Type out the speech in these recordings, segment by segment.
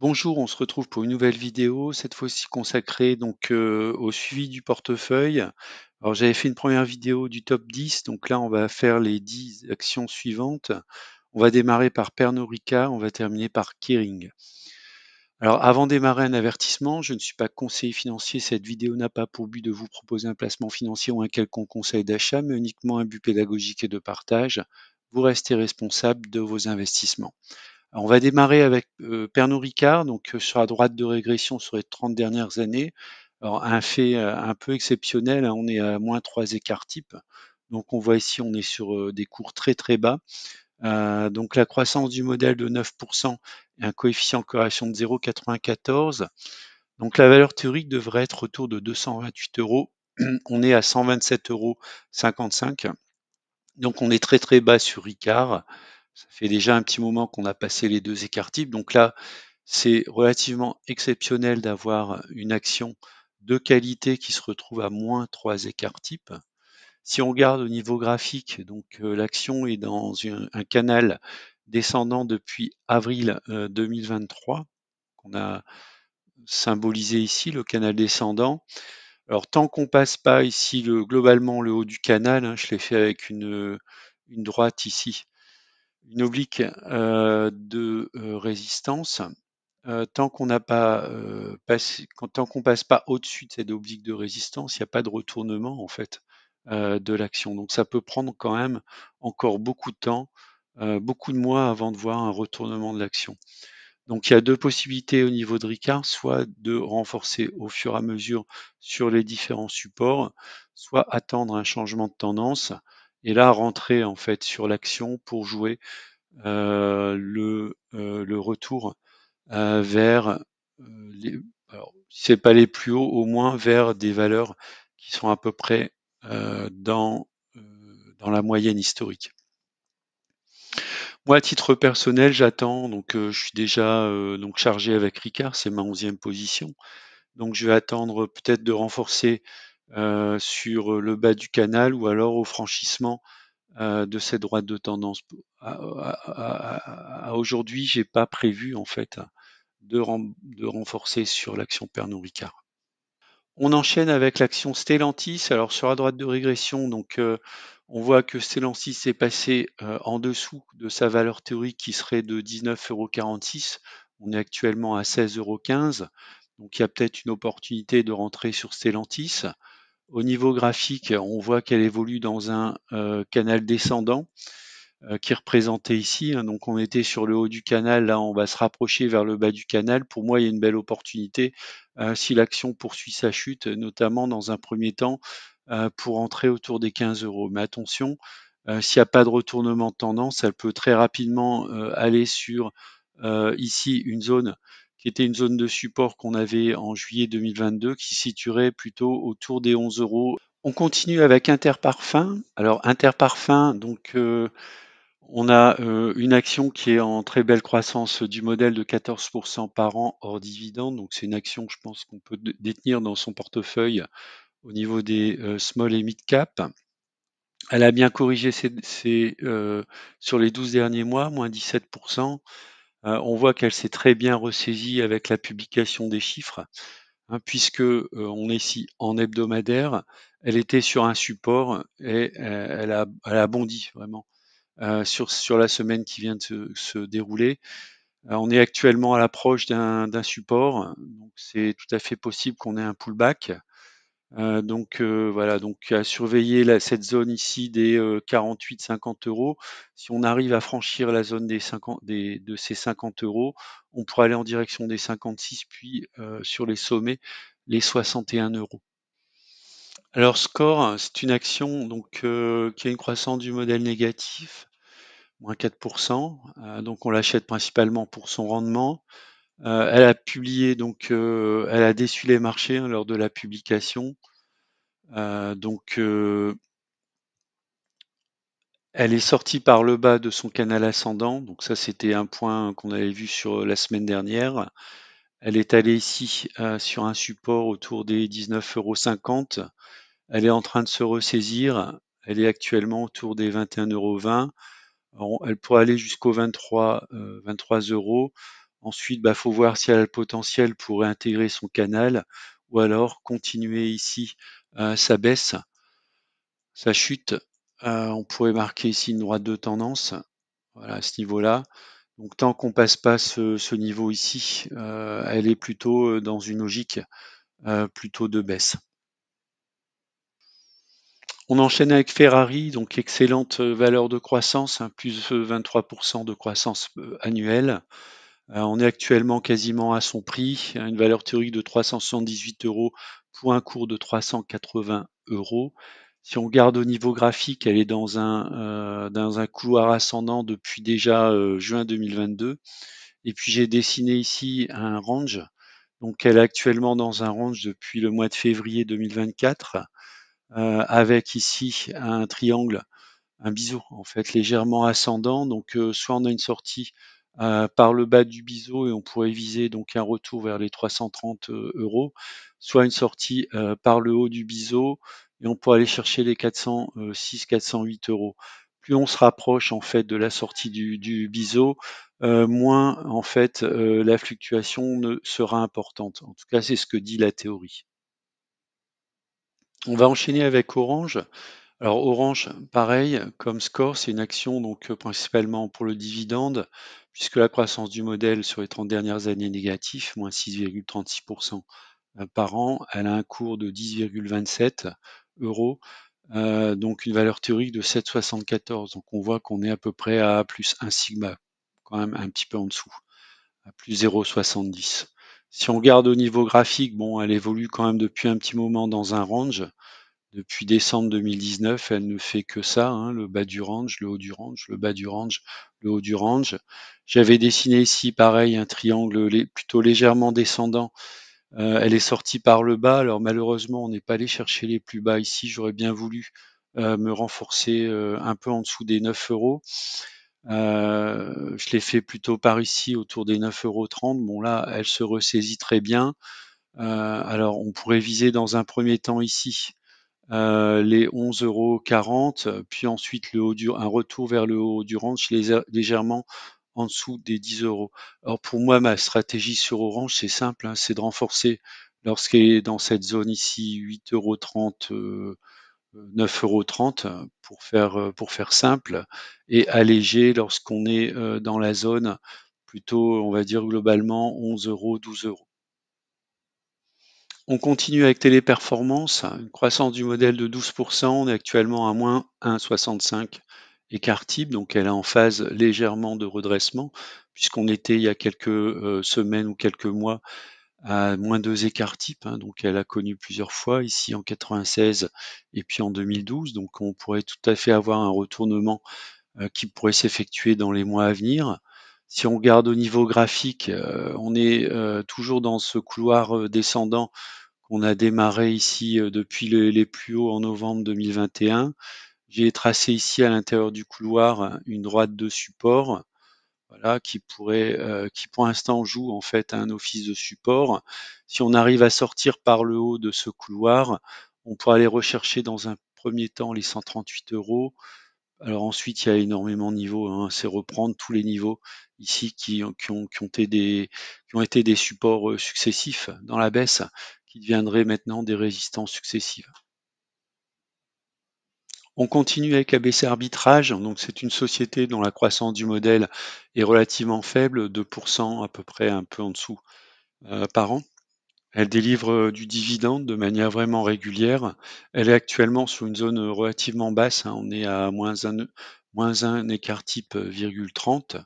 Bonjour, on se retrouve pour une nouvelle vidéo, cette fois-ci consacrée au suivi du portefeuille. Alors j'avais fait une première vidéo du top 10, donc là on va faire les 10 actions suivantes. On va démarrer par Pernod Ricard, on va terminer par Kering. Alors avant de démarrer un avertissement, je ne suis pas conseiller financier, cette vidéo n'a pas pour but de vous proposer un placement financier ou un quelconque conseil d'achat, mais uniquement un but pédagogique et de partage. Vous restez responsable de vos investissements. Alors, on va démarrer avec Pernod Ricard, sur la droite de régression sur les 30 dernières années. Alors, un fait un peu exceptionnel, hein, on est à moins 3 écarts types. Donc, on voit ici, on est sur des cours très très bas. Donc, la croissance du modèle de 9% et un coefficient de corrélation de 0,94. Donc, la valeur théorique devrait être autour de 228 euros. On est à 127,55 euros. Donc, on est très très bas sur Ricard. Ça fait déjà un petit moment qu'on a passé les 2 écarts types. Donc là, c'est relativement exceptionnel d'avoir une action de qualité qui se retrouve à moins 3 écarts types. Si on regarde au niveau graphique, l'action est dans un canal descendant depuis avril 2023, qu'on a symbolisé ici, le canal descendant. Alors tant qu'on passe pas ici globalement le haut du canal, hein, je l'ai fait avec une droite ici, une oblique de résistance. Tant qu'on n'a pas tant qu'on passe pas au-dessus de cette oblique de résistance, il n'y a pas de retournement en fait de l'action. Donc ça peut prendre quand même encore beaucoup de temps, beaucoup de mois avant de voir un retournement de l'action. Donc il y a deux possibilités au niveau de Ricard, soit de renforcer au fur et à mesure sur les différents supports, soit attendre un changement de tendance et là rentrer en fait sur l'action pour jouer le retour vers les, alors, si c'est pas les plus hauts, au moins vers des valeurs qui sont à peu près dans la moyenne historique. Moi, à titre personnel, j'attends, je suis déjà chargé avec Ricard, c'est ma 11e position. Donc je vais attendre peut-être de renforcer sur le bas du canal ou alors au franchissement de cette droite de tendance. À aujourd'hui, j'ai pas prévu en fait de renforcer sur l'action Pernod Ricard. On enchaîne avec l'action Stellantis. Alors sur la droite de régression, on voit que Stellantis est passé en dessous de sa valeur théorique qui serait de 19,46 €. On est actuellement à 16,15 €. Donc il y a peut-être une opportunité de rentrer sur Stellantis. Au niveau graphique, on voit qu'elle évolue dans un canal descendant qui est représenté ici, hein. Donc on était sur le haut du canal, là on va se rapprocher vers le bas du canal. Pour moi, il y a une belle opportunité si l'action poursuit sa chute, notamment dans un premier temps pour entrer autour des 15 euros. Mais attention, s'il n'y a pas de retournement de tendance, elle peut très rapidement aller sur ici une zone qui était une zone de support qu'on avait en juillet 2022, qui situerait plutôt autour des 11 euros. On continue avec Interparfums. Alors Interparfums, on a une action qui est en très belle croissance du modèle de 14% par an hors dividende. Donc c'est une action, je pense, qu'on peut détenir dans son portefeuille au niveau des small et mid cap. Elle a bien corrigé sur les 12 derniers mois, moins 17%. On voit qu'elle s'est très bien ressaisie avec la publication des chiffres, hein, puisque on est ici en hebdomadaire. Elle était sur un support et elle a bondi vraiment sur la semaine qui vient de se dérouler. On est actuellement à l'approche d'un support, donc c'est tout à fait possible qu'on ait un pullback. Voilà, donc à surveiller cette zone ici des 48-50 euros. Si on arrive à franchir la zone de ces 50 euros, on pourra aller en direction des 56, puis sur les sommets, les 61 euros. Alors Score, c'est une action qui a une croissance du modèle négatif, moins 4%. Donc on l'achète principalement pour son rendement. Elle a publié, elle a déçu les marchés hein, lors de la publication. Elle est sortie par le bas de son canal ascendant. Donc ça, c'était un point qu'on avait vu sur la semaine dernière. Elle est allée ici sur un support autour des 19,50 €. Elle est en train de se ressaisir. Elle est actuellement autour des 21,20 €. Elle pourrait aller jusqu'aux 23 euros. Ensuite, bah, faut voir si elle a le potentiel pour réintégrer son canal ou alors continuer ici sa baisse, sa chute. On pourrait marquer ici une droite de tendance, voilà, à ce niveau-là. Donc tant qu'on passe pas ce niveau ici, elle est plutôt dans une logique plutôt de baisse. On enchaîne avec Ferrari, donc excellente valeur de croissance, hein, plus 23% de croissance annuelle. On est actuellement quasiment à son prix, une valeur théorique de 378 euros pour un cours de 380 euros. Si on regarde au niveau graphique, elle est dans un couloir ascendant depuis déjà juin 2022. Et puis j'ai dessiné ici un range. Donc elle est actuellement dans un range depuis le mois de février 2024, avec ici un triangle, un biseau en fait légèrement ascendant. Donc soit on a une sortie par le bas du biseau et on pourrait viser donc un retour vers les 330 euros, soit une sortie par le haut du biseau et on pourrait aller chercher les 406, 408 euros. Plus on se rapproche en fait de la sortie du biseau, moins en fait la fluctuation sera importante. En tout cas, c'est ce que dit la théorie. On va enchaîner avec Orange. Alors Orange, pareil, comme score, c'est une action donc principalement pour le dividende, puisque la croissance du modèle sur les 30 dernières années est négative, moins 6,36% par an. Elle a un cours de 10,27 euros, donc une valeur théorique de 7,74. Donc on voit qu'on est à peu près à plus 1 sigma, quand même un petit peu en dessous, à plus 0,70. Si on regarde au niveau graphique, bon, elle évolue quand même depuis un petit moment dans un range. Depuis décembre 2019, elle ne fait que ça, hein, le bas du range, le haut du range, le bas du range, le haut du range. J'avais dessiné ici, pareil, un triangle plutôt légèrement descendant. Elle est sortie par le bas. Alors malheureusement, on n'est pas allé chercher les plus bas ici. J'aurais bien voulu me renforcer un peu en dessous des 9 euros. Je l'ai fait plutôt par ici, autour des 9,30 €. Bon là, elle se ressaisit très bien. Alors on pourrait viser dans un premier temps ici les 11,40 €, puis ensuite un retour vers le haut du range légèrement en dessous des 10 euros. Alors pour moi, ma stratégie sur Orange, c'est simple, hein, c'est de renforcer lorsqu'elle est dans cette zone ici, 8,30 €, 9,30 € pour faire simple, et alléger lorsqu'on est dans la zone plutôt, on va dire globalement 11 euros, 12 euros. On continue avec Téléperformance, une croissance du modèle de 12%. On est actuellement à moins 1,65 écart type, donc elle est en phase légèrement de redressement, puisqu'on était il y a quelques semaines ou quelques mois à moins 2 écart type, hein, donc elle a connu plusieurs fois, ici en 96 et puis en 2012, donc on pourrait tout à fait avoir un retournement qui pourrait s'effectuer dans les mois à venir. Si on regarde au niveau graphique, on est toujours dans ce couloir descendant qu'on a démarré ici depuis les plus hauts en novembre 2021. J'ai tracé ici à l'intérieur du couloir une droite de support, voilà, qui pour l'instant joue en fait un office de support. Si on arrive à sortir par le haut de ce couloir, on pourra aller rechercher dans un premier temps les 138 euros. Alors ensuite, il y a énormément de niveaux, hein, c'est reprendre tous les niveaux ici qui ont été des supports successifs dans la baisse, qui deviendraient maintenant des résistances successives. On continue avec ABC Arbitrage, donc c'est une société dont la croissance du modèle est relativement faible, 2% à peu près, un peu en dessous par an. Elle délivre du dividende de manière vraiment régulière. Elle est actuellement sur une zone relativement basse, hein, on est à moins un écart type virgule 30.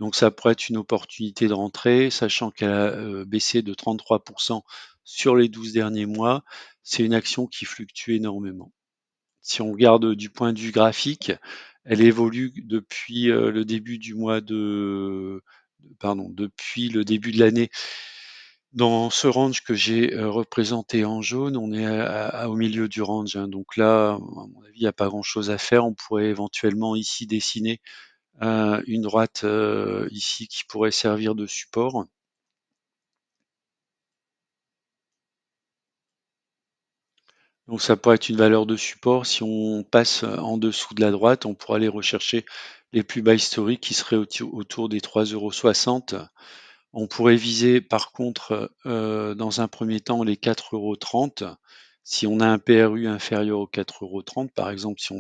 Donc ça pourrait être une opportunité de rentrée, sachant qu'elle a baissé de 33% sur les 12 derniers mois. C'est une action qui fluctue énormément. Si on regarde du point de vue graphique, elle évolue depuis le début du mois pardon, depuis le début de l'année dans ce range que j'ai représenté en jaune. On est au milieu du range, hein. Donc là, à mon avis, il n'y a pas grand-chose à faire. On pourrait éventuellement ici dessiner une droite ici qui pourrait servir de support. Donc ça pourrait être une valeur de support. Si on passe en dessous de la droite, on pourra aller rechercher les plus bas historiques qui seraient autour des 3,60 €. On pourrait viser par contre dans un premier temps les 4,30 €. Si on a un PRU inférieur aux 4,30 €, par exemple, si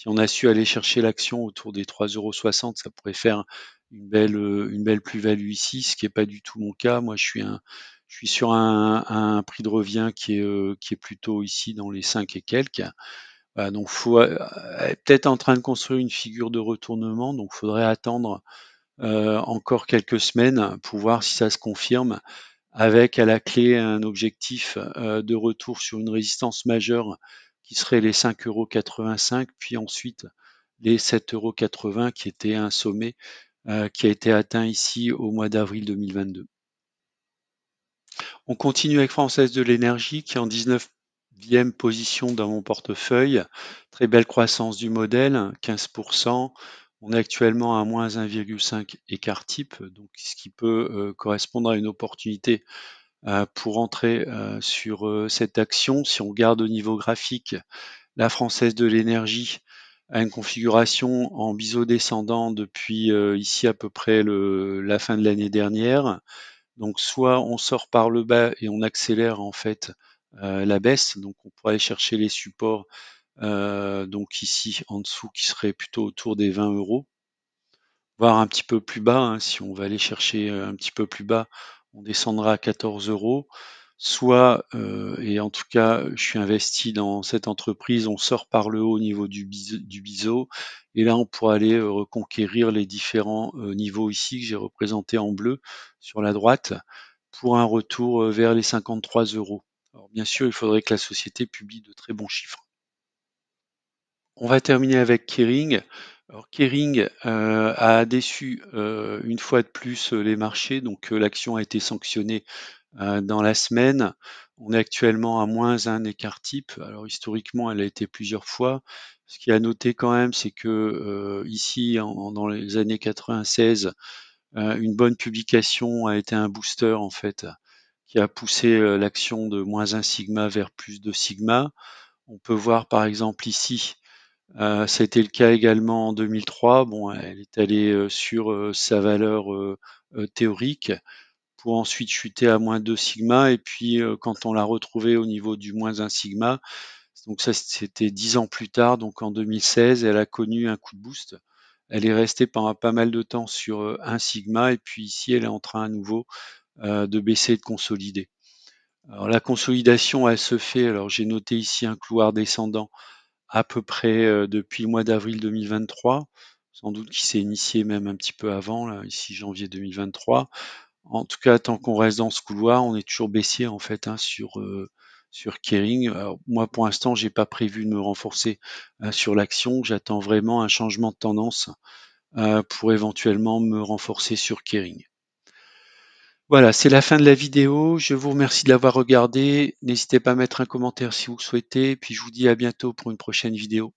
on a su aller chercher l'action autour des 3,60 €, ça pourrait faire une belle plus-value ici, ce qui n'est pas du tout mon cas. Moi, je suis sur un prix de revient qui est plutôt ici dans les 5 et quelques. Voilà, donc faut peut-être en train de construire une figure de retournement, donc il faudrait attendre encore quelques semaines pour voir si ça se confirme, avec à la clé un objectif de retour sur une résistance majeure qui serait les 5,85 €, puis ensuite les 7,80 € qui était un sommet qui a été atteint ici au mois d'avril 2022. On continue avec Française de l'énergie qui est en 19e position dans mon portefeuille. Très belle croissance du modèle, 15%. On est actuellement à moins 1,5 écart type, donc ce qui peut correspondre à une opportunité pour entrer sur cette action. Si on regarde au niveau graphique, la Française de l'énergie a une configuration en biseau descendant depuis ici à peu près la fin de l'année dernière. Donc soit on sort par le bas et on accélère en fait la baisse, donc on pourrait aller chercher les supports donc ici en dessous qui serait plutôt autour des 20 €, voire un petit peu plus bas, hein, si on va aller chercher un petit peu plus bas, on descendra à 14 €. Soit, et en tout cas, je suis investi dans cette entreprise, on sort par le haut au niveau du biseau, et là on pourra aller reconquérir les différents niveaux ici que j'ai représentés en bleu sur la droite pour un retour vers les 53 €. Alors bien sûr, il faudrait que la société publie de très bons chiffres. On va terminer avec Kering. Alors Kering a déçu une fois de plus les marchés, donc l'action a été sanctionnée dans la semaine. On est actuellement à moins un écart type. Alors historiquement, elle a été plusieurs fois. Ce qui est à noter quand même, c'est que ici, dans les années 96, une bonne publication a été un booster en fait, qui a poussé l'action de moins un sigma vers plus de sigma. On peut voir par exemple ici, ça a été le cas également en 2003. Bon, elle est allée sur sa valeur théorique pour ensuite chuter à moins 2 sigma. Et puis, quand on l'a retrouvée au niveau du moins 1 sigma, donc ça c'était 10 ans plus tard, donc en 2016, elle a connu un coup de boost. Elle est restée pendant pas mal de temps sur 1 sigma, et puis ici, elle est en train à nouveau de baisser et de consolider. Alors la consolidation, elle se fait, alors j'ai noté ici un couloir descendant à peu près depuis le mois d'avril 2023, sans doute qu'il s'est initié même un petit peu avant, là, ici janvier 2023. En tout cas, tant qu'on reste dans ce couloir, on est toujours baissier en fait, hein, sur Kering. Alors, moi, pour l'instant, j'ai pas prévu de me renforcer sur l'action. J'attends vraiment un changement de tendance pour éventuellement me renforcer sur Kering. Voilà, c'est la fin de la vidéo. Je vous remercie de l'avoir regardé. N'hésitez pas à mettre un commentaire si vous le souhaitez. Puis je vous dis à bientôt pour une prochaine vidéo.